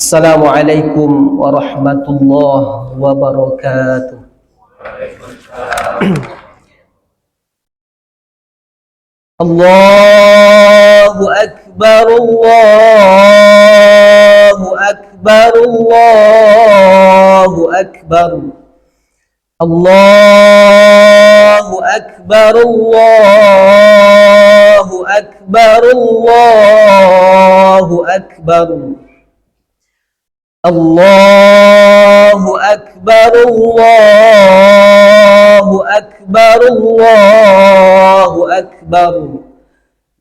Assalamualaikum warahmatullahi wabarakatuh. Allahu Akbar, Allahu Akbar, Allahu Akbar, Allahu Akbar, Allahu Akbar, Allahu Akbar, Allahu Akbar, Allahu Akbar, Allahu Akbar.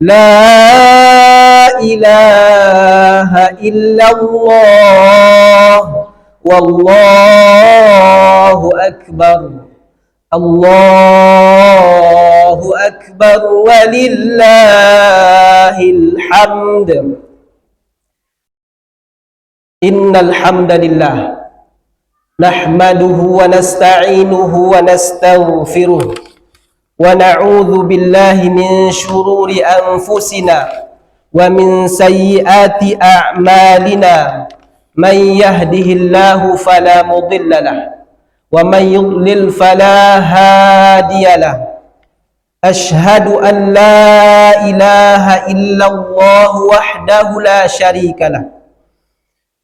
La ilaha illallah, wallahu akbar, Allahu akbar, walillahil hamd. Innal hamdalillah nahmaduhu wa nasta'inuhu wa nastaghfiruh wa na'udzu billahi min shururi anfusina wa min sayyiati a'malina. Man yahdihillahu fala mudilla lahu wa man yudlil fala hadiya lahu. Ashhadu an la ilaha illallah wahdahu la syarika lahu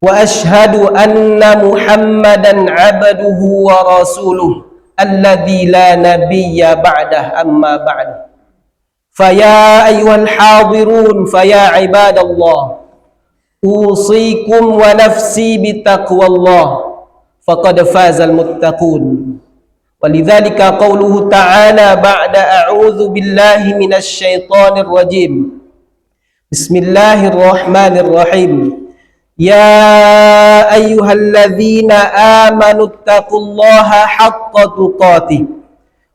wa ashhadu anna Muhammadan abduhu wa rasuluh alladzi la nabiyya ba'dah, amma ba'du. Faya ayyuhal hadirun, faya ibadallah, usikum wa nafsi bitaqwallah, faqad fazal muttaqun. Walidzalika qauluhu ta'ala ba'da a'udzu billahi minasy syaithanir rajim. Bismillahirrahmanirrahim. Ya ayyuhalladzina amanu taqullaha haqqa tuqatih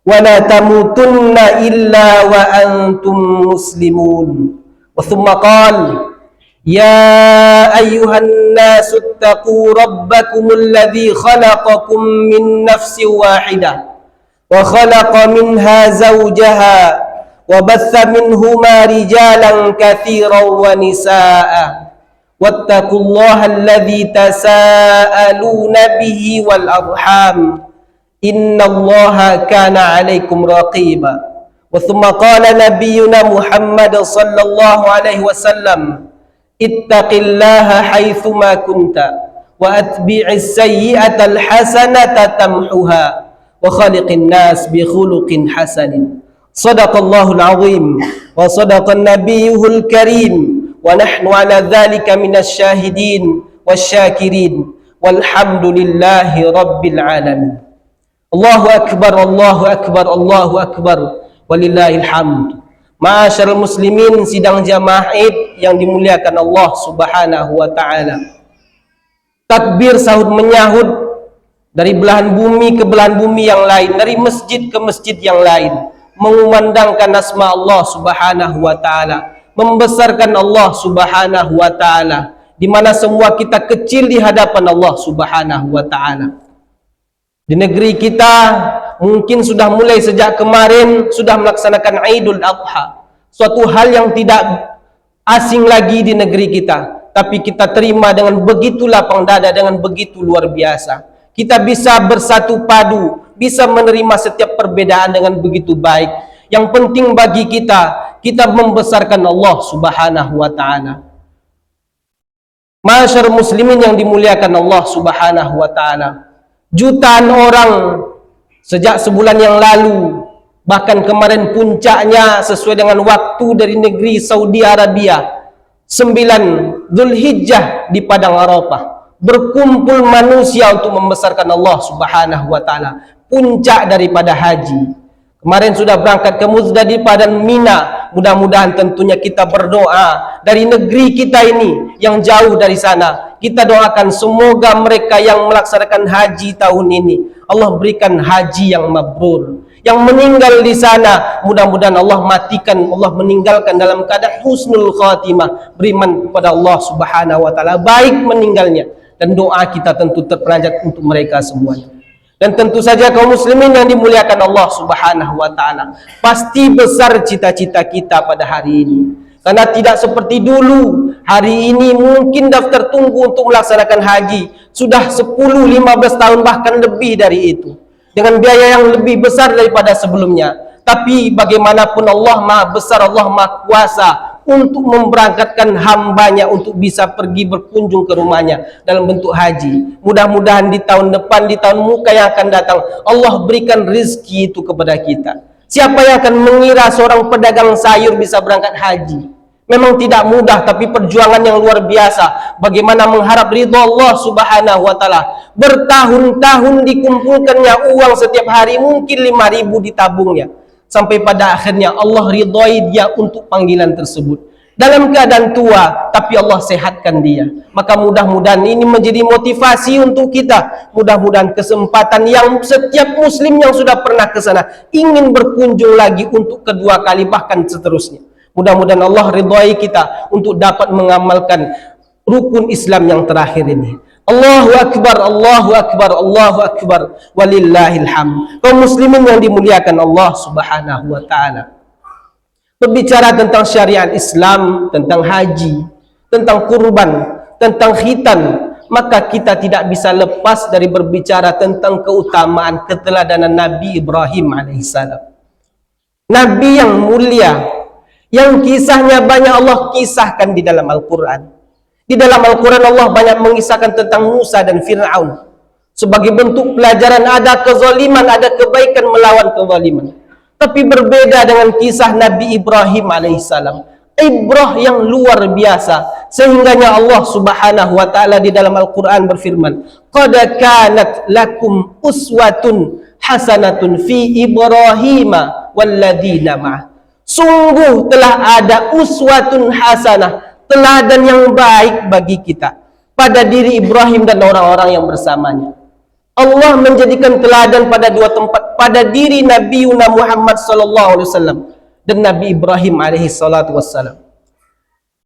wa la tamutunna illa wa antum muslimun. Wa thumma qala ya ayyuhan nasu taqu rabbakumul ladzi khalaqakum min nafsin wahidah wa khalaqa minha zawjaha wa batha minhuma rijalan katsiran wa nisaa'a. Wattaqullaha alladzi tasaaluna bihi wal arham innallaha kana 'alaikum raqiba. Wa thumma qala nabiyyuna Muhammad sallallahu alaihi wasallam, ittaqillaha haitsu ma kunta wa atbi'is sayyi'ata alhasanata tamhuha wa khaliqin nas bi khuluqin hasanin. Shadaqallahul azim wa sadaqan nabiyyuhul karim. Wa nahnu ala dzalika minasy syahidin wasyakirin walhamdulillahi rabbil alamin. Allahu akbar, Allahu akbar, Allahu akbar, walillahil hamd. Ma'asyiral muslimin, sidang jamaah Id yang dimuliakan Allah Subhanahu wa taala. Takbir sahut menyahut dari belahan bumi ke belahan bumi yang lain, dari masjid ke masjid yang lain, mengumandangkan asma Allah Subhanahu wa taala, membesarkan Allah Subhanahu wa taala, di mana semua kita kecil di hadapan Allah Subhanahu wa taala. Di negeri kita mungkin sudah mulai sejak kemarin sudah melaksanakan Idul Adha, suatu hal yang tidak asing lagi di negeri kita, tapi kita terima dengan begitu lapang dada, dengan begitu luar biasa. Kita bisa bersatu padu, bisa menerima setiap perbedaan dengan begitu baik. Yang penting bagi kita, kita membesarkan Allah Subhanahu wa taala. Masyarakat muslimin yang dimuliakan Allah Subhanahu wa taala. Jutaan orang sejak sebulan yang lalu, bahkan kemarin puncaknya sesuai dengan waktu dari negeri Saudi Arabia, 9 Dzulhijjah di Padang Arafah, berkumpul manusia untuk membesarkan Allah Subhanahu wa taala. Puncak daripada haji. Kemarin sudah berangkat ke Muzdalifah dan Mina. Mudah-mudahan tentunya kita berdoa dari negeri kita ini yang jauh dari sana. Kita doakan semoga mereka yang melaksanakan haji tahun ini, Allah berikan haji yang mabrur. Yang meninggal di sana, mudah-mudahan Allah matikan, Allah meninggalkan dalam keadaan husnul khatimah, beriman kepada Allah Subhanahu wa taala, baik meninggalnya. Dan doa kita tentu terpanjat untuk mereka semuanya. Dan tentu saja kaum muslimin yang dimuliakan Allah Subhanahu wa taala, pasti besar cita-cita kita pada hari ini. Karena tidak seperti dulu. Hari ini mungkin daftar tunggu untuk melaksanakan haji sudah 10-15 tahun bahkan lebih dari itu, dengan biaya yang lebih besar daripada sebelumnya. Tapi bagaimanapun Allah Maha Besar, Allah Maha Kuasa untuk memberangkatkan hambanya untuk bisa pergi berkunjung ke rumahnya dalam bentuk haji. Mudah-mudahan di tahun depan, di tahun muka yang akan datang, Allah berikan rezeki itu kepada kita. Siapa yang akan mengira seorang pedagang sayur bisa berangkat haji? Memang tidak mudah, tapi perjuangan yang luar biasa. Bagaimana mengharap ridha Allah Subhanahu wa taala. Bertahun-tahun dikumpulkannya uang setiap hari, mungkin 5.000 ditabungnya. Sampai pada akhirnya Allah ridhoi dia untuk panggilan tersebut. Dalam keadaan tua, tapi Allah sehatkan dia. Maka mudah-mudahan ini menjadi motivasi untuk kita. Mudah-mudahan kesempatan yang setiap muslim yang sudah pernah ke sana ingin berkunjung lagi untuk kedua kali, bahkan seterusnya. Mudah-mudahan Allah ridhai kita untuk dapat mengamalkan rukun Islam yang terakhir ini. Allahu Akbar, Allahu Akbar, Allahu Akbar, walillahil hamd. Kaum muslimin yang dimuliakan Allah Subhanahu wa taala. Berbicara tentang syariat Islam, tentang haji, tentang kurban, tentang khitan, maka kita tidak bisa lepas dari berbicara tentang keutamaan keteladanan Nabi Ibrahim alaihissalam. Nabi yang mulia, yang kisahnya banyak Allah kisahkan di dalam Al-Quran. Di dalam Al-Quran Allah banyak mengisahkan tentang Musa dan Fir'aun. Sebagai bentuk pelajaran, ada kezaliman, ada kebaikan melawan kezaliman. Tapi berbeda dengan kisah Nabi Ibrahim alaihissalam. Ibrah yang luar biasa. Sehingganya Allah Subhanahu wa ta'ala di dalam Al-Quran berfirman, "Qad kanat lakum uswatun hasanatun fi Ibrahima walladzina ma'ah." Sungguh telah ada uswatun hasanah, teladan yang baik bagi kita pada diri Ibrahim dan orang-orang yang bersamanya. Allah menjadikan teladan pada dua tempat, pada diri Nabi Muhammad sallallahu alaihi wasallam dan Nabi Ibrahim alaihi salatu wassalam.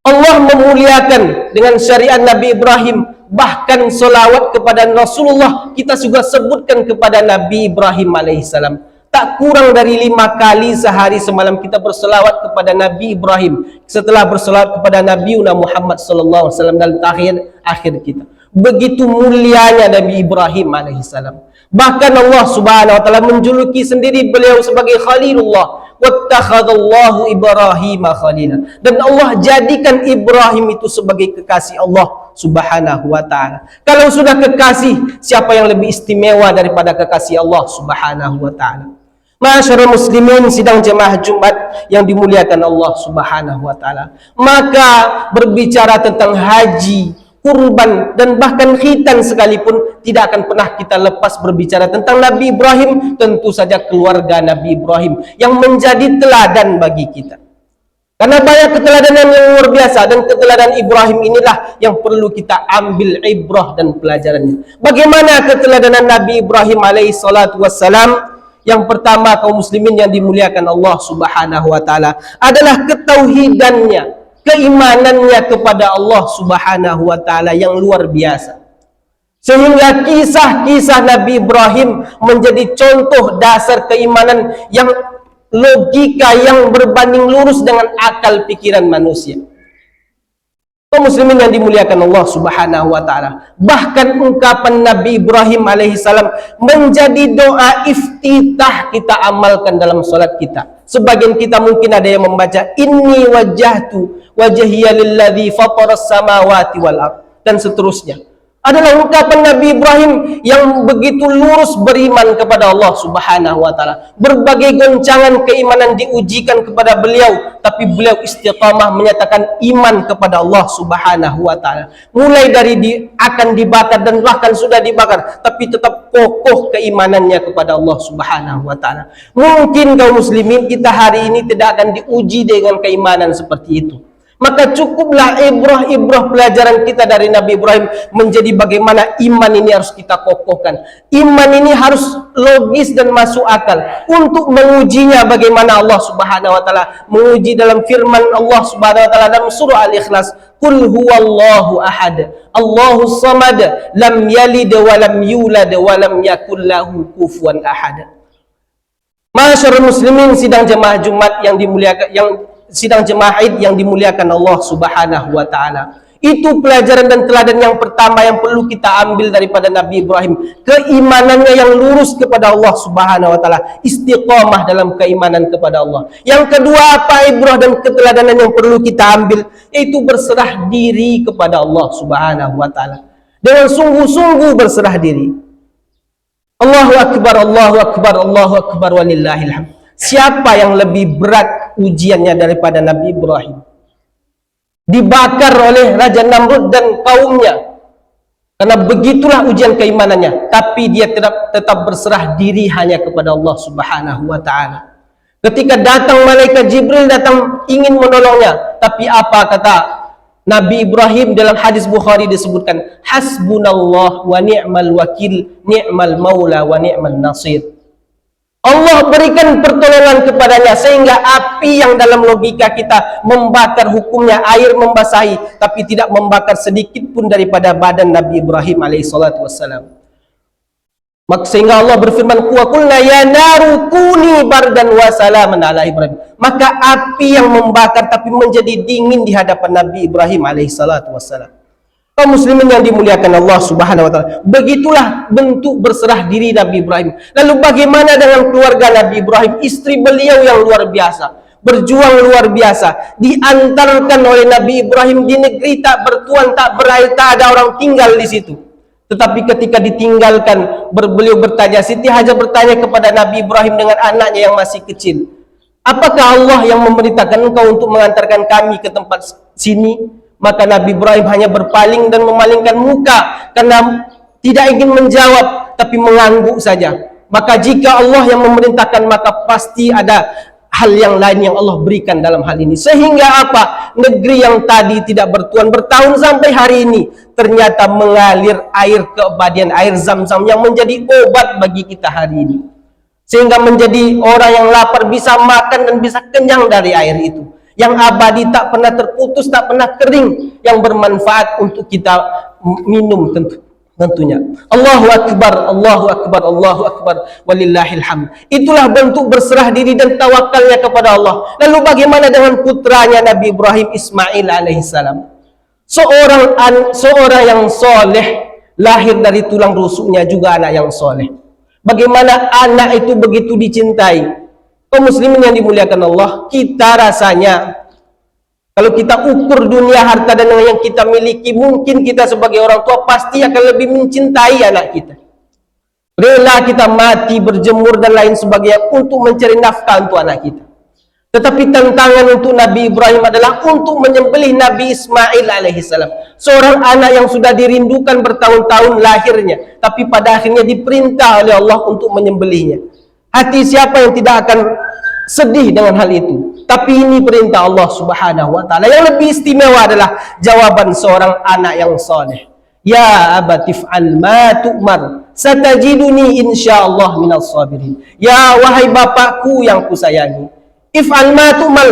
Allah memuliakan dengan syariat Nabi Ibrahim, bahkan solawat kepada Rasulullah kita juga sebutkan kepada Nabi Ibrahim alaihi salam. Tak kurang dari 5 kali sehari semalam kita berselawat kepada Nabi Ibrahim setelah berselawat kepada Nabi Muhammad sallallahu alaihi wasallam dalam akhir kita. Begitu mulianya Nabi Ibrahim alaihissalam. Bahkan Allah Subhanahu wa taala menjuluki sendiri beliau sebagai Khalilullah. Wattakhadallahu Ibrahim khalila. Dan Allah jadikan Ibrahim itu sebagai kekasih Allah Subhanahu wa taala. Kalau sudah kekasih, siapa yang lebih istimewa daripada kekasih Allah Subhanahu wa taala? Masyarul muslimin sidang jemaah Jumat yang dimuliakan Allah Subhanahu wa taala. Maka berbicara tentang haji, kurban dan bahkan khitan sekalipun tidak akan pernah kita lepas berbicara tentang Nabi Ibrahim, tentu saja keluarga Nabi Ibrahim yang menjadi teladan bagi kita. Karena banyak keteladanan yang luar biasa, dan keteladanan Ibrahim inilah yang perlu kita ambil ibrah dan pelajarannya. Bagaimana keteladanan Nabi Ibrahim alaihi salatu wassalam? Yang pertama, kaum muslimin yang dimuliakan Allah Subhanahu wa taala, adalah ketauhidannya, keimanannya kepada Allah Subhanahu wa taala yang luar biasa. Sehingga kisah-kisah Nabi Ibrahim menjadi contoh dasar keimanan yang logika yang berbanding lurus dengan akal pikiran manusia. Kaum muslimin yang dimuliakan Allah Subhanahu wa taala, bahkan ungkapan Nabi Ibrahim alaihissalam menjadi doa iftitah kita amalkan dalam salat kita. Sebagian kita mungkin ada yang membaca inni wajjahtu wajhiya lilladzi fataras samawati wal ard dan seterusnya. Adalah ungkapan Nabi Ibrahim yang begitu lurus beriman kepada Allah Subhanahu wa taala. Berbagai goncangan keimanan diujikan kepada beliau, tapi beliau istiqamah menyatakan iman kepada Allah Subhanahu wa taala. Mulai dari akan dibakar dan bahkan sudah dibakar, tapi tetap kokoh keimanannya kepada Allah Subhanahu wa taala. Mungkin kaum muslimin kita hari ini tidak akan diuji dengan keimanan seperti itu. Maka cukuplah ibrah pelajaran kita dari Nabi Ibrahim menjadi bagaimana iman ini harus kita kokohkan. Iman ini harus logis dan masuk akal. Untuk mengujinya bagaimana Allah Subhanahu wa taala menguji dalam firman Allah Subhanahu wa taala dalam surah Al-Ikhlas, "Qul huwallahu ahad, Allahus samad, lam yalid wa lam yulad wa lam yakul lahu kufuwan ahad." Masyarul muslimin sidang jemaah Jumat yang dimuliakan, yang sidang jemaah Id yang dimuliakan Allah Subhanahu wa taala. Itu pelajaran dan teladan yang pertama yang perlu kita ambil daripada Nabi Ibrahim. Keimanannya yang lurus kepada Allah Subhanahu wa taala, istiqamah dalam keimanan kepada Allah. Yang kedua, apa ibrah dan keteladanan yang perlu kita ambil, yaitu berserah diri kepada Allah Subhanahu wa taala. Dengan sungguh-sungguh berserah diri. Allahu akbar, Allahu akbar, Allahu akbar walillahil hamd. Siapa yang lebih berat ujiannya daripada Nabi Ibrahim? Dibakar oleh Raja Namrud dan kaumnya, karena begitulah ujian keimanannya, tapi dia tetap berserah diri hanya kepada Allah Subhanahu wa taala. Ketika datang malaikat Jibril datang ingin menolongnya, tapi apa kata Nabi Ibrahim? Dalam hadis Bukhari disebutkan, hasbunallah wa ni'mal wakil, ni'mal maula wa ni'mal nasir. Allah berikan pertolongan kepadanya, sehingga api yang dalam logika kita membakar hukumnya air membasahi, tapi tidak membakar sedikit pun daripada badan Nabi Ibrahim alaihissalatu wassalam. Sehingga Allah berfirman, wa qulna ya naru kuni bardan wa salaman ala Ibrahim. Maka api yang membakar tapi menjadi dingin di hadapan Nabi Ibrahim alaihissalatu wassalam. Kaum muslimin yang dimuliakan Allah Subhanahu wa taala, begitulah bentuk berserah diri Nabi Ibrahim. Lalu bagaimana dengan keluarga Nabi Ibrahim? Istri beliau yang luar biasa, berjuang luar biasa, diantarkan oleh Nabi Ibrahim di negeri tak bertuan, tak berair, tak ada orang tinggal di situ. Tetapi ketika ditinggalkan, beliau bertanya, Siti Hajar bertanya kepada Nabi Ibrahim dengan anaknya yang masih kecil, apakah Allah yang memerintahkan engkau untuk mengantarkan kami ke tempat sini? Maka Nabi Ibrahim hanya berpaling dan memalingkan muka karena tidak ingin menjawab, tapi mengangguk saja. Maka jika Allah yang memerintahkan, maka pasti ada hal yang lain yang Allah berikan dalam hal ini. Sehingga apa? Negeri yang tadi tidak bertuan bertahun sampai hari ini ternyata mengalir air keabadian, air Zam-Zam yang menjadi obat bagi kita hari ini. Sehingga menjadi orang yang lapar bisa makan dan bisa kenyang dari air itu. Yang abadi, tak pernah terputus, tak pernah kering, yang bermanfaat untuk kita minum tentunya. Allahu akbar, Allahu akbar, Allahu akbar walillahil hamd. Itulah bentuk berserah diri dan tawakalnya kepada Allah. Lalu bagaimana dengan putranya Nabi Ibrahim, Ismail alaihissalam? Seorang yang soleh, lahir dari tulang rusuknya juga anak yang soleh. Bagaimana anak itu begitu dicintai? Kaum muslimin yang dimuliakan Allah, kita rasanya kalau kita ukur dunia, harta dan yang kita miliki, mungkin kita sebagai orang tua pasti akan lebih mencintai anak kita. Rela kita mati, berjemur dan lain sebagainya untuk mencari nafkah untuk anak kita. Tetapi tantangan untuk Nabi Ibrahim adalah untuk menyembelih Nabi Ismail alaihissalam, seorang anak yang sudah dirindukan bertahun-tahun lahirnya, tapi pada akhirnya diperintah oleh Allah untuk menyembelihnya. Hati siapa yang tidak akan sedih dengan hal itu? Tapi ini perintah Allah Subhanahu wa taala. Yang lebih istimewa adalah jawaban seorang anak yang soleh. Ya abatif al ma tu'mar, satajiduni insyaallah minas sabirin. Ya wahai bapakku yang kusayangi, if'al ma tu'mal,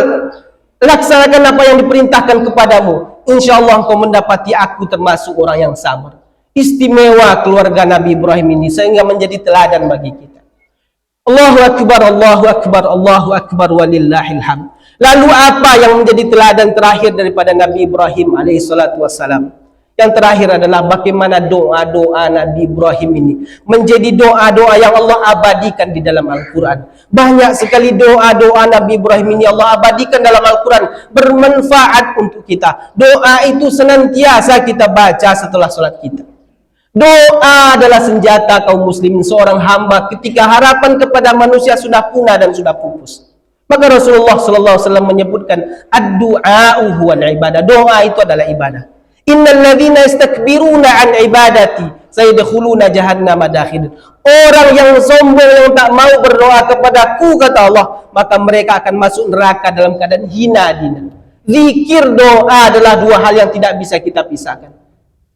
laksanakan apa yang diperintahkan kepadamu, insyaallah engkau mendapati aku termasuk orang yang sabar. Istimewa keluarga Nabi Ibrahim ini sehingga menjadi teladan bagi kita. Allahu akbar, Allahu akbar, Allahu akbar walillahil hamd. Lalu apa yang menjadi teladan terakhir daripada Nabi Ibrahim alaihissalatu wassalam? Yang terakhir adalah bagaimana doa-doa Nabi Ibrahim ini menjadi doa-doa yang Allah abadikan di dalam Al-Quran. Banyak sekali doa-doa Nabi Ibrahim ini Allah abadikan dalam Al-Quran, bermanfaat untuk kita. Doa itu senantiasa kita baca setelah sholat kita. Doa adalah senjata kaum muslimin seorang hamba ketika harapan kepada manusia sudah punah dan sudah pupus. Maka Rasulullah SAW menyebutkan ad-du'a'u huwal ibadah. Doa itu adalah ibadah. Innal ladzina yastakbiruna an ibadati sayadkhuluna jahannama dakhirin. Orang yang sombong yang tak mau berdoa kepadaku, kata Allah, maka mereka akan masuk neraka dalam keadaan hina dina. Zikir, doa adalah dua hal yang tidak bisa kita pisahkan.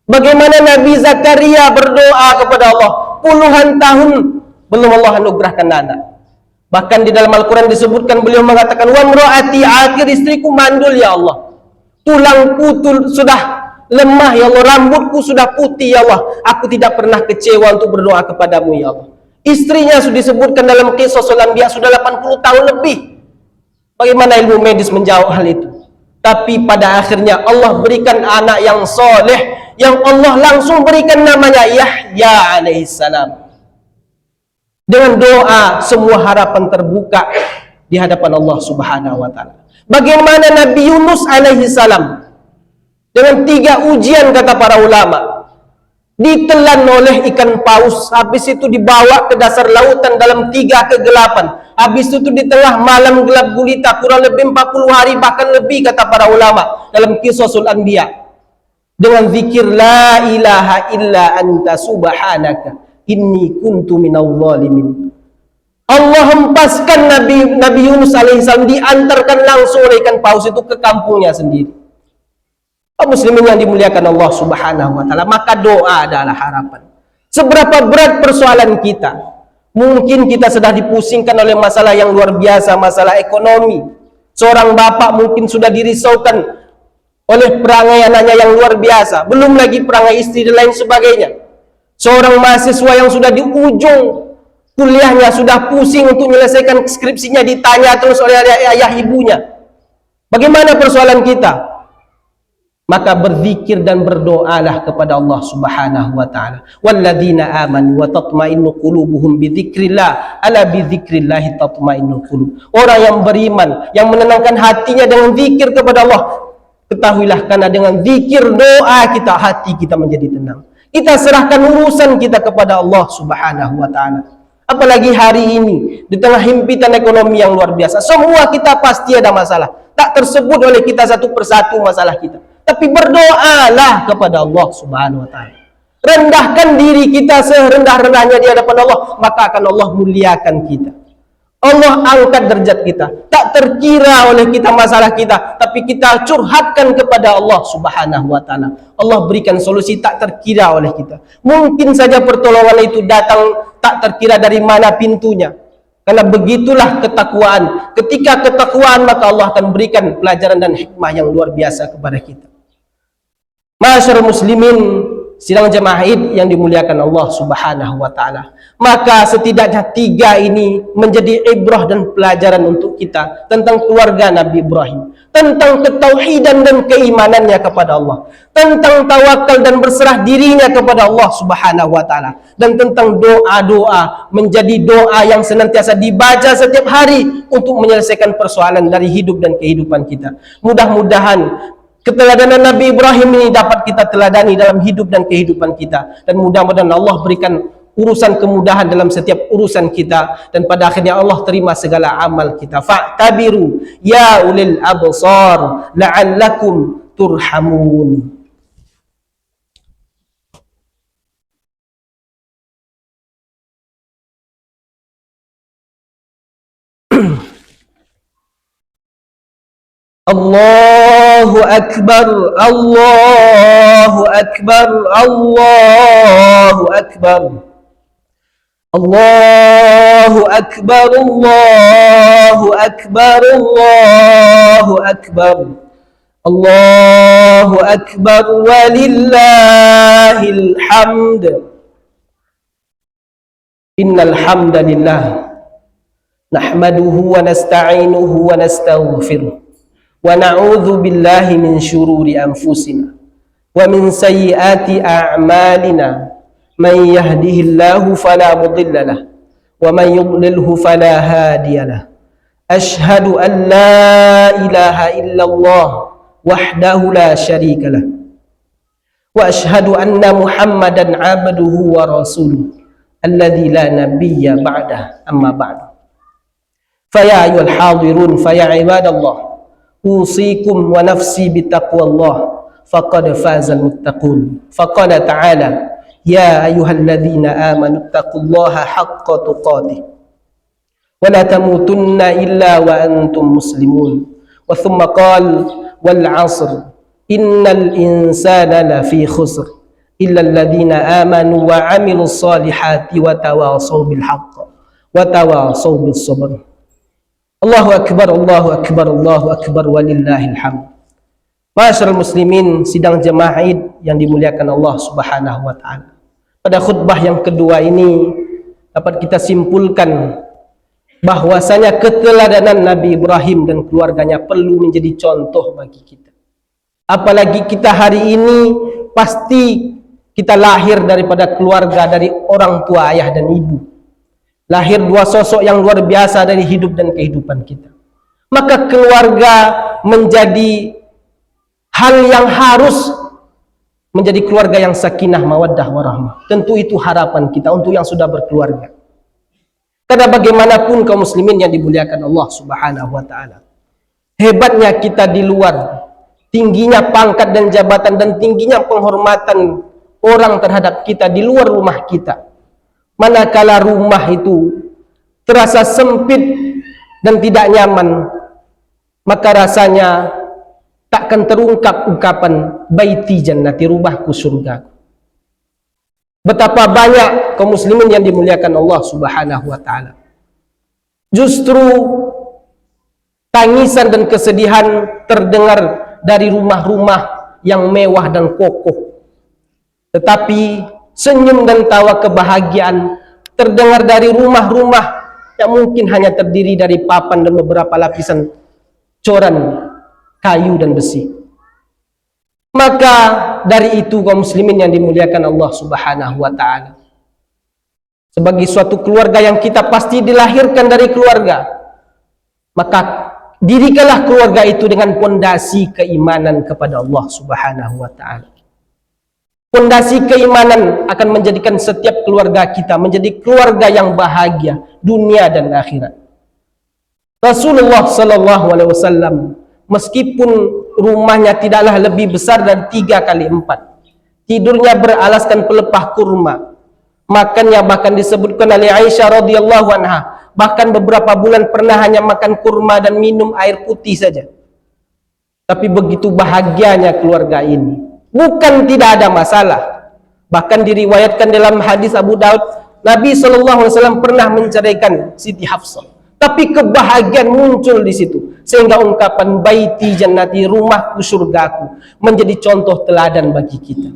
Bagaimana Nabi Zakaria berdoa kepada Allah puluhan tahun belum Allah anugerahkan anak. Bahkan di dalam Al-Quran disebutkan beliau mengatakan, wa mraati akhir, istriku mandul ya Allah, tulangku sudah lemah ya Allah, rambutku sudah putih ya Allah, aku tidak pernah kecewa untuk berdoa kepadamu ya Allah. Istrinya sudah disebutkan dalam kisah Al-Anbiya sudah 80 tahun lebih. Bagaimana ilmu medis menjawab hal itu? Tapi pada akhirnya Allah berikan anak yang soleh, yang Allah langsung berikan namanya Yahya alaihissalam. Dengan doa semua harapan terbuka di hadapan Allah Subhanahu wa taala. Bagaimana Nabi Yunus alaihissalam dengan 3 ujian kata para ulama, ditelan oleh ikan paus, habis itu dibawa ke dasar lautan dalam 3 kegelapan, habis itu di tengah malam gelap gulita kurang lebih 40 hari bahkan lebih kata para ulama dalam Qisasul Anbiya, dengan zikir la ilaha illa anta subhanaka inni kuntu minadh dhalimin. Allah hempaskan Nabi Yunus alaihissalam, diantarkan langsung oleh ikan paus itu ke kampungnya sendiri. Muslimin yang dimuliakan Allah Subhanahu wa taala, maka doa adalah harapan. Seberapa berat persoalan kita, mungkin kita sedang dipusingkan oleh masalah yang luar biasa, masalah ekonomi. Seorang bapak mungkin sudah dirisaukan oleh perangai anaknya yang luar biasa, belum lagi perangai istri dan lain sebagainya. Seorang mahasiswa yang sudah di ujung kuliahnya, sudah pusing untuk menyelesaikan skripsinya, ditanya terus oleh ayah ibunya. Bagaimana persoalan kita? Maka berzikir dan berdoalah kepada Allah Subhanahu wa taala. Walladzina amanu wa tatma'innu qulubuhum bidzikrillah, ala bidzikrillah tatma'innul qulub. Orang yang beriman, yang menenangkan hatinya dengan zikir kepada Allah, ketahuilah karena dengan zikir doa kita, hati kita menjadi tenang. Kita serahkan urusan kita kepada Allah Subhanahu wa taala. Apalagi hari ini di tengah himpitan ekonomi yang luar biasa, semua kita pasti ada masalah. Tak tersebut oleh kita satu persatu masalah kita. Tapi berdoalah kepada Allah Subhanahu wa taala. Rendahkan diri kita serendah-rendahnya di hadapan Allah, maka akan Allah muliakan kita. Allah angkat derajat kita. Tak terkira oleh kita masalah kita, tapi kita curhatkan kepada Allah Subhanahu wa taala. Allah berikan solusi tak terkira oleh kita. Mungkin saja pertolongan itu datang tak terkira dari mana pintunya. Karena begitulah ketakwaan. Ketika ketakwaan, maka Allah akan berikan pelajaran dan hikmah yang luar biasa kepada kita. Masyarul muslimin, sidang jemaah Id yang dimuliakan Allah Subhanahu wa taala. Maka setidaknya 3 ini menjadi ibrah dan pelajaran untuk kita tentang keluarga Nabi Ibrahim, tentang ketauhidan dan keimanannya kepada Allah, tentang tawakal dan berserah dirinya kepada Allah Subhanahu wa taala, dan tentang doa-doa menjadi doa yang senantiasa dibaca setiap hari untuk menyelesaikan persoalan dari hidup dan kehidupan kita. Mudah-mudahan keteladanan Nabi Ibrahim ini dapat kita teladani dalam hidup dan kehidupan kita, dan mudah-mudahan Allah berikan urusan kemudahan dalam setiap urusan kita, dan pada akhirnya Allah terima segala amal kita. Fa'tabiru ya ulil absar la'allakum turhamun. Allahu Akbar, Allahu Akbar, Allahu Akbar, Allahu Akbar, Allahu Akbar, Allahu Akbar, Allahu Akbar, walillahil hamd. Innal hamdalillah nahmaduhu wa nasta'inuhu wa nastaghfiruh. Wa na'udzu billahi min syururi anfusina wa min sayyiati a'malina. Man yahdihillahu fala mudilla lahu wa man yudlilhu fala hadiya lahu. Asyhadu an la ilaha illallah wahdahu la syarika lahu wa asyhadu anna Muhammadan 'abduhu wa rasuluhu alladzi la nabiyya ba'dah, amma ba'du. Fa ya ayyuhal hadirun, fa ya ibadallah, usikum wa nafsi bitaqwallah, faqad fazal muttaqun. Faqala ta'ala ya ayyuhalladzina amanu taqullaha haqqa tuqatih wa la tamutunna illa wa antum muslimun. Wa thumma qala wal 'asr innal insana lafi khusr illa alladzina amanu wa 'amilus solihati wa tawasaw bil haqq wa tawasaw bis sabr. Allahu Akbar, Allahu Akbar, Allahu Akbar, walillahil hamd. Masyarul muslimin, sidang jemaah Id yang dimuliakan Allah Subhanahu wa taala. Pada khutbah yang kedua ini dapat kita simpulkan bahwasanya keteladanan Nabi Ibrahim dan keluarganya perlu menjadi contoh bagi kita. Apalagi kita hari ini pasti kita lahir daripada keluarga, dari orang tua, ayah dan ibu. Lahir dua sosok yang luar biasa dari hidup dan kehidupan kita. Maka keluarga menjadi hal yang harus menjadi keluarga yang sakinah, mawaddah, warahmah. Tentu itu harapan kita untuk yang sudah berkeluarga. Karena bagaimanapun kaum muslimin yang dimuliakan Allah Subhanahu wa taala, hebatnya kita di luar, tingginya pangkat dan jabatan dan tingginya penghormatan orang terhadap kita di luar rumah kita. Manakala rumah itu terasa sempit dan tidak nyaman, maka rasanya takkan terungkap ungkapan baiti jannati, rumahku surgaku. Betapa banyak kaum muslimin yang dimuliakan Allah Subhanahu wa taala, justru tangisan dan kesedihan terdengar dari rumah-rumah yang mewah dan kokoh, tetapi senyum dan tawa kebahagiaan terdengar dari rumah-rumah yang mungkin hanya terdiri dari papan dan beberapa lapisan coran kayu dan besi. Maka dari itu kaum muslimin yang dimuliakan Allah Subhanahu wa taala, sebagai suatu keluarga yang kita pasti dilahirkan dari keluarga, maka dirikanlah keluarga itu dengan pondasi keimanan kepada Allah Subhanahu wa taala. Pondasi keimanan akan menjadikan setiap keluarga kita menjadi keluarga yang bahagia dunia dan akhirat. Rasulullah sallallahu alaihi wasallam, meskipun rumahnya tidaklah lebih besar dari 3 kali 4, tidurnya beralaskan pelepah kurma, makannya bahkan disebutkan oleh Aisyah radhiyallahu anha, bahkan beberapa bulan pernah hanya makan kurma dan minum air putih saja. Tapi begitu bahagianya keluarga ini, bukan tidak ada masalah. Bahkan diriwayatkan dalam hadis Abu Daud, Nabi SAW pernah menceraikan Siti Hafsah, tapi kebahagiaan muncul di situ, sehingga ungkapan baiti jannati, rumahku surgaku, menjadi contoh teladan bagi kita.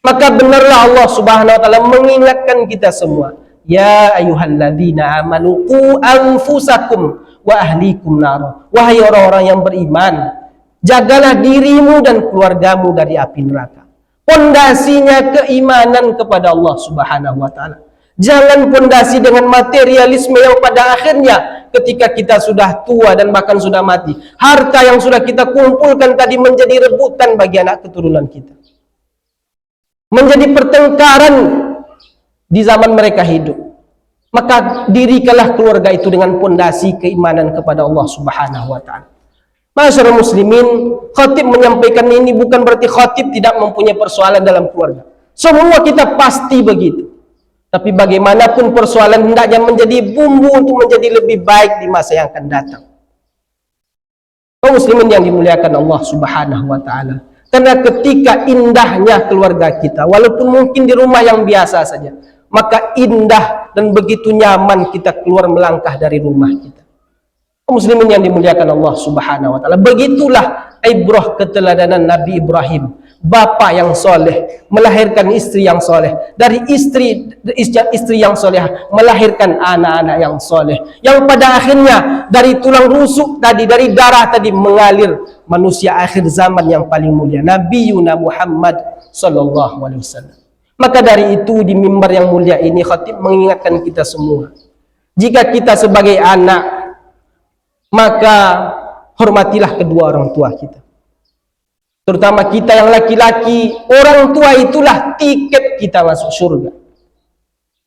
Maka benarlah Allah Subhanahu wa taala mengingatkan kita semua, ya ayyuhalladzina amanu qu anfusakum wa ahlikum nar. Wahai orang-orang yang beriman, jagalah dirimu dan keluargamu dari api neraka. Pondasinya keimanan kepada Allah Subhanahu wa taala. Jangan pondasi dengan materialisme yang pada akhirnya ketika kita sudah tua dan bahkan sudah mati, harta yang sudah kita kumpulkan tadi menjadi rebutan bagi anak keturunan kita, menjadi pertengkaran di zaman mereka hidup. Maka dirikanlah keluarga itu dengan pondasi keimanan kepada Allah Subhanahu wa taala. Masyarakat muslimin, khatib menyampaikan ini bukan berarti khatib tidak mempunyai persoalan dalam keluarga. Semua kita pasti begitu. Tapi bagaimanapun persoalan hendaknya menjadi bumbu untuk menjadi lebih baik di masa yang akan datang. Kaum muslimin yang dimuliakan Allah Subhanahu wa taala, karena ketika indahnya keluarga kita, walaupun mungkin di rumah yang biasa saja, maka indah dan begitu nyaman kita keluar melangkah dari rumah kita. Kaum muslimin yang dimuliakan Allah Subhanahu wa taala, begitulah ibrah keteladanan Nabi Ibrahim, bapa yang soleh melahirkan istri yang soleh, dari istri yang soleh melahirkan anak-anak yang soleh, yang pada akhirnya dari tulang rusuk tadi, dari darah tadi mengalir manusia akhir zaman yang paling mulia, Nabi Yuna Muhammad sallallahu alaihi wasallam. Maka dari itu di mimbar yang mulia ini khatib mengingatkan kita semua, jika kita sebagai anak, maka hormatilah kedua orang tua kita. Terutama kita yang laki-laki, orang tua itulah tiket kita masuk surga.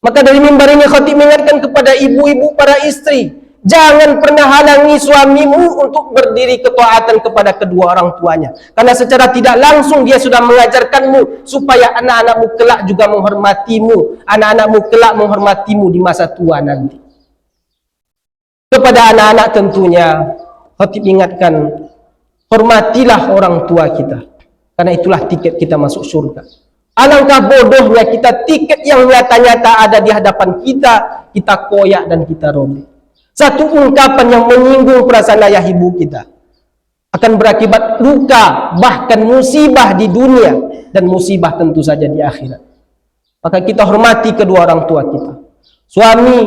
Maka dari mimbar ini khatib mengingatkan kepada ibu-ibu, para istri, jangan pernah halangi suamimu untuk berdiri ketaatan kepada kedua orang tuanya. Karena secara tidak langsung dia sudah mengajarkanmu supaya anak-anakmu kelak juga menghormatimu, anak-anakmu kelak menghormatimu di masa tua nanti. Kepada anak-anak tentunya khatib ingatkan, hormatilah orang tua kita, karena itulah tiket kita masuk surga. Alangkah bodohnya kita tiket yang nyata-nyata ada di hadapan kita, kita koyak dan kita robek. Satu ungkapan yang menyinggung perasaan ayah ibu kita akan berakibat luka, bahkan musibah di dunia, dan musibah tentu saja di akhirat. Maka kita hormati kedua orang tua kita. Suami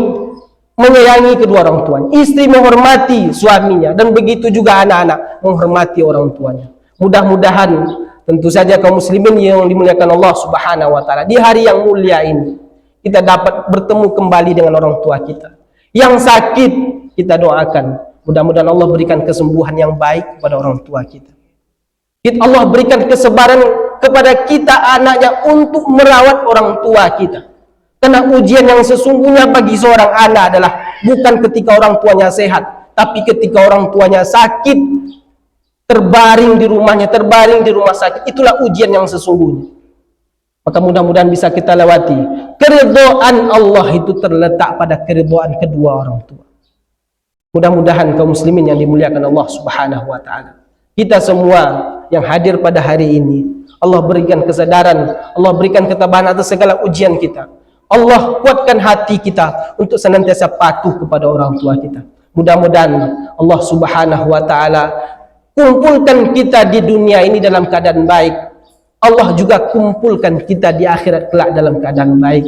menyayangi kedua orang tuanya, istri menghormati suaminya, dan begitu juga anak-anak menghormati orang tuanya. Mudah-mudahan tentu saja kaum muslimin yang dimuliakan Allah Subhanahu wa taala, di hari yang mulia ini kita dapat bertemu kembali dengan orang tua kita. Yang sakit kita doakan, mudah-mudahan Allah berikan kesembuhan yang baik kepada orang tua kita. Allah berikan kesabaran kepada kita anaknya untuk merawat orang tua kita. Karena ujian yang sesungguhnya bagi seorang anak adalah bukan ketika orang tuanya sehat, tapi ketika orang tuanya sakit, terbaring di rumahnya, terbaring di rumah sakit. Itulah ujian yang sesungguhnya. Maka mudah-mudahan bisa kita lewati. Keridhaan Allah itu terletak pada keridhaan kedua orang tua. Mudah-mudahan kaum muslimin yang dimuliakan Allah Subhanahu wa taala, kita semua yang hadir pada hari ini, Allah berikan kesadaran, Allah berikan ketabahan atas segala ujian kita. Allah kuatkan hati kita untuk senantiasa patuh kepada orang tua kita. Mudah-mudahan Allah Subhanahu wa taala kumpulkan kita di dunia ini dalam keadaan baik. Allah juga kumpulkan kita di akhirat kelak dalam keadaan baik.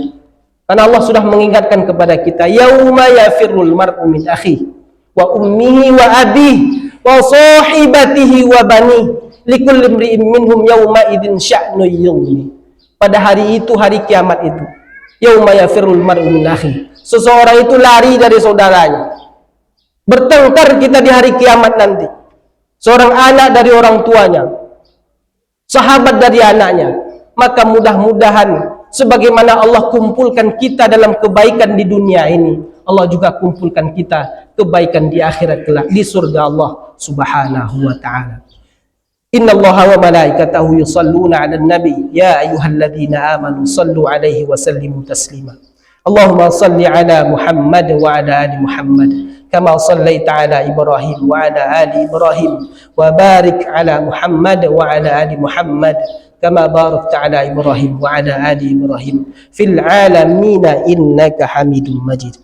Karena Allah sudah mengingatkan kepada kita, yauma yafirrul mar'u min akhihi wa ummihi wa abihi wa sahibatihi wa bani likulli imri'in minhum yauma idzin sya'nu yughni. Pada hari itu, hari kiamat itu, yauma yafirrul mar'u min akhihi, seseorang itu lari dari saudaranya. Bertengkar kita di hari kiamat nanti. Seorang anak dari orang tuanya, sahabat dari anaknya. Maka mudah-mudahan sebagaimana Allah kumpulkan kita dalam kebaikan di dunia ini, Allah juga kumpulkan kita kebaikan di akhirat kelak di surga Allah Subhanahu wa taala. Innallaha wa malaikatahu yusalluna 'alan nabi ya ayyuhalladzina amanu sallu 'alaihi wa sallimu taslima. Allahumma salli 'ala Muhammad wa 'ala ali Muhammad kama shallaita 'ala Ibrahim wa 'ala ali Ibrahim wa barik 'ala Muhammad wa 'ala ali Muhammad kama barakta 'ala Ibrahim wa 'ala ali Ibrahim fil 'alamin innaka Hamidum Majid.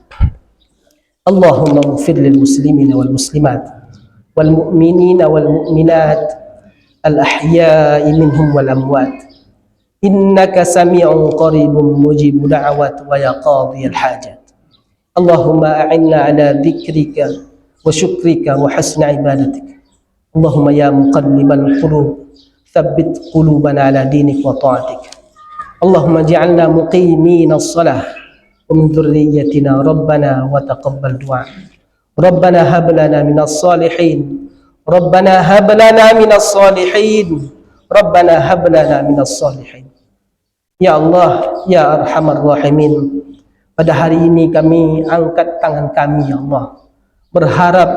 Allahumma ighfir lil muslimina wal muslimat wal mu'minina wal mu'minat al-ahya'i minhum wal amwat innaka sami'un qaribun mujibud da'wat wa ya qadhiyal hajat. Allahumma a'inna ala dhikrika wa syukrika wa husni ibadatik. Allahumma ya muqallibal qulub thabbit qulubana ala dinik wa ta'atik. Allahumma ij'alna muqimina as-salah wa min dhurriyyatina rabbana wa taqabbal du'a. Rabbana hab lana minas salihin. Rabbana hab lana minas salihin. Rabbana hab lana minas salihin. Ya Allah, ya Arhamar Rahimin, pada hari ini kami angkat tangan kami ya Allah, berharap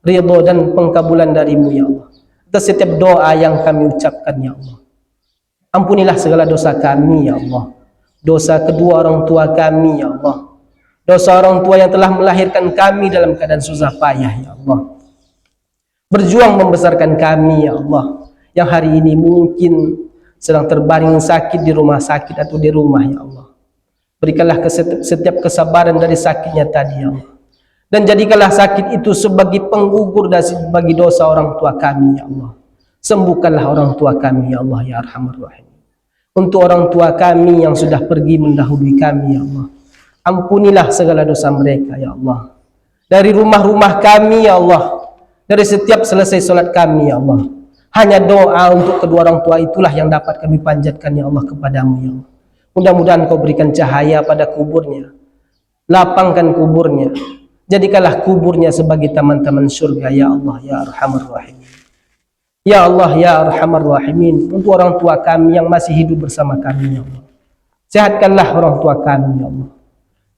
ridha dan pengkabulan darimu ya Allah atas setiap doa yang kami ucapkan ya Allah. Ampunilah segala dosa kami ya Allah, dosa kedua orang tua kami ya Allah, dosa orang tua yang telah melahirkan kami dalam keadaan susah payah ya Allah, berjuang membesarkan kami ya Allah, yang hari ini mungkin sedang terbaring sakit di rumah sakit atau di rumah ya Allah. Berikanlah setiap kesabaran dari sakitnya tadi ya Allah, dan jadikanlah sakit itu sebagai penggugur bagi dosa orang tua kami ya Allah. Sembuhkanlah orang tua kami ya Allah ya Arhamar Rahim. Untuk orang tua kami yang sudah pergi mendahului kami ya Allah, ampunilah segala dosa mereka ya Allah. Dari rumah-rumah kami ya Allah, dari setiap selesai solat kami ya Allah, hanya doa untuk kedua orang tua itulah yang dapat kami panjatkan ya Allah kepadamu ya Allah. Mudah-mudahan kau berikan cahaya pada kuburnya, lapangkan kuburnya, jadikanlah kuburnya sebagai taman-taman surga ya Allah ya Arhamar Rahimin. Ya Allah ya Arhamar Rahimin, untuk orang tua kami yang masih hidup bersama kami ya Allah, sehatkanlah orang tua kami ya Allah.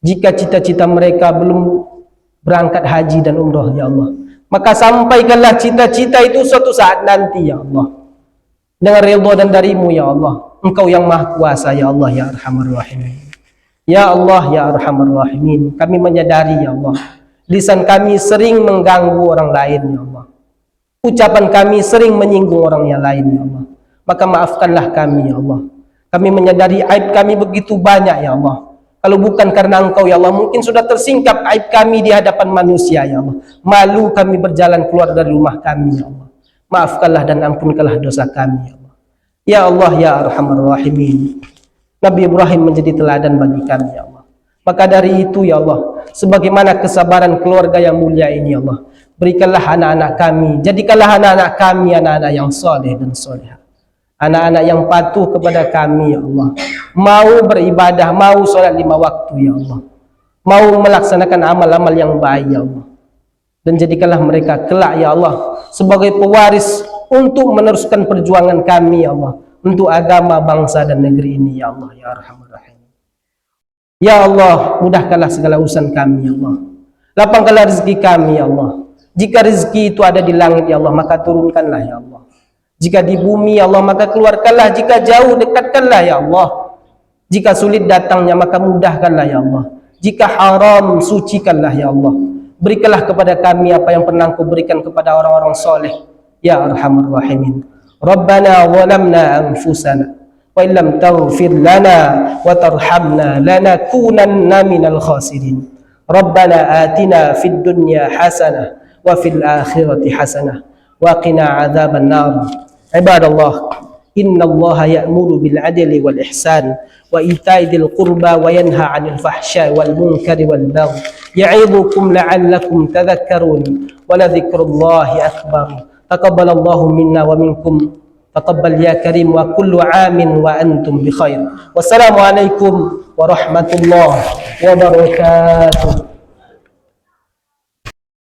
Jika cita-cita mereka belum berangkat haji dan umrah ya Allah, maka sampaikanlah cita-cita itu suatu saat nanti ya Allah, dengan ridha dan darimu ya Allah. Engkau yang maha kuasa ya Allah ya Arhamar Rahimin. Ya Allah ya Arhamar Rahimin, kami menyadari ya Allah, lisan kami sering mengganggu orang lain ya Allah, ucapan kami sering menyinggung orang yang lain ya Allah. Maka maafkanlah kami ya Allah. Kami menyadari aib kami begitu banyak ya Allah. Kalau bukan karena Engkau ya Allah, mungkin sudah tersingkap aib kami di hadapan manusia ya Allah. Malu kami berjalan keluar dari rumah kami ya Allah. Maafkanlah dan ampunkanlah dosa kami ya Allah. Ya Allah ya Arhamar Rahimin, Nabi Ibrahim menjadi teladan bagi kami ya Allah. Maka dari itu ya Allah, sebagaimana kesabaran keluarga yang mulia ini ya Allah. Berikanlah anak-anak kami, jadikanlah anak-anak kami anak-anak yang soleh dan soleha, anak-anak yang patuh kepada kami ya Allah, mau beribadah, mau solat 5 waktu ya Allah, mau melaksanakan amal-amal yang baik ya Allah. Dan jadikanlah mereka kelak ya Allah sebagai pewaris untuk meneruskan perjuangan kami ya Allah, untuk agama, bangsa dan negeri ini ya Allah ya Arhamar Rahim. Ya Allah, mudahkanlah segala urusan kami ya Allah, lapangkanlah rezeki kami ya Allah. Jika rezeki itu ada di langit ya Allah, maka turunkanlah ya Allah. Jika di bumi ya Allah, maka keluarkanlah. Jika jauh, dekatkanlah ya Allah. Jika sulit datangnya, maka mudahkanlah ya Allah. Jika haram, sucikanlah ya Allah. Berikanlah kepada kami apa yang pernah Kau berikan kepada orang-orang soleh ya Arhamar Rahimin. Rabbana zalamna anfusana wa illam taghfir lana wa tarhamna lanakunanna minal khasirin. Rabbana atina fid dunya hasanah wa fil akhirati hasanah wa qina adzaban nar. Ibadallah, innallaha ya'muru bil adli wal ihsan wa ita'i dzil qurba wa yanha 'anil fahsya'i wal munkari wal baghi ya'idhukum la'allakum tadhakkarun wa la dzikrullahi akbar. Taqabbalallahu minna wa minkum. Taqabbal ya karim wa kullu 'amin wa antum bi khair. Wassalamu alaikum warahmatullahi wabarakatuh.